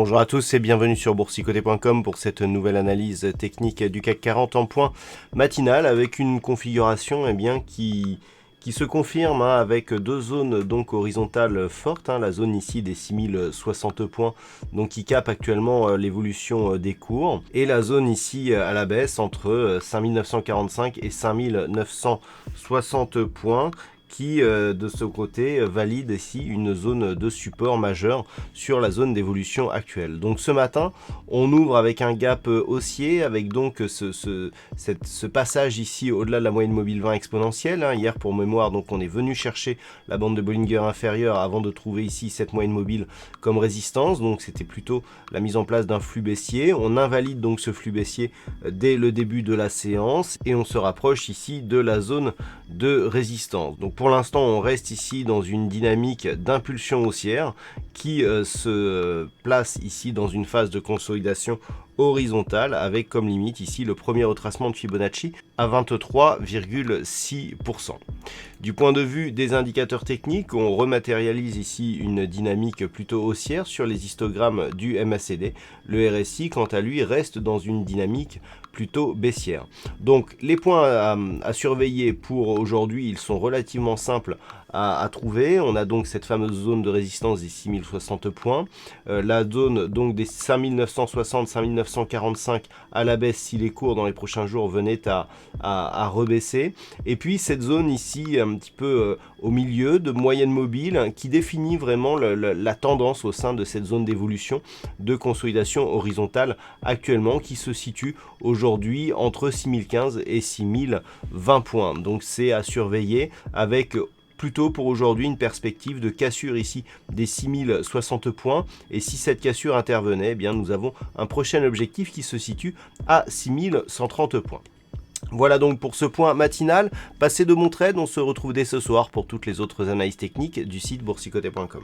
Bonjour à tous et bienvenue sur boursicoté.com pour cette nouvelle analyse technique du CAC 40 en point matinal avec une configuration qui se confirme avec deux zones donc horizontales fortes, la zone ici des 6060 points donc qui capte actuellement l'évolution des cours et la zone ici à la baisse entre 5945 et 5960 points qui de ce côté valide ici une zone de support majeur sur la zone d'évolution actuelle. Donc ce matin, on ouvre avec un gap haussier, avec donc ce passage ici au-delà de la moyenne mobile 20 exponentielle. Hier pour mémoire, donc on est venu chercher la bande de Bollinger inférieure avant de trouver ici cette moyenne mobile comme résistance. Donc c'était plutôt la mise en place d'un flux baissier. On invalide donc ce flux baissier dès le début de la séance et on se rapproche ici de la zone de résistance. Donc pour l'instant, on reste ici dans une dynamique d'impulsion haussière qui se place ici dans une phase de consolidation horizontale avec comme limite ici le premier retracement de Fibonacci à 23,6%. Du point de vue des indicateurs techniques, on rematérialise ici une dynamique plutôt haussière sur les histogrammes du MACD. Le RSI, quant à lui, reste dans une dynamique plutôt baissière. Donc les points à surveiller pour aujourd'hui, ils sont relativement simples à trouver. On a donc cette fameuse zone de résistance des 6060 points, la zone donc des 5960-5945 à la baisse si les cours dans les prochains jours venaient à rebaisser, et puis cette zone ici un petit peu au milieu de moyenne mobile qui définit vraiment la tendance au sein de cette zone d'évolution de consolidation horizontale actuellement qui se situe aujourd'hui entre 6015 et 6020 points. Donc c'est à surveiller avec plutôt pour aujourd'hui une perspective de cassure ici des 6060 points, et si cette cassure intervenait, eh bien nous avons un prochain objectif qui se situe à 6130 points. Voilà donc pour ce point matinal. Passez de bons trades, on se retrouve dès ce soir pour toutes les autres analyses techniques du site boursicoté.com.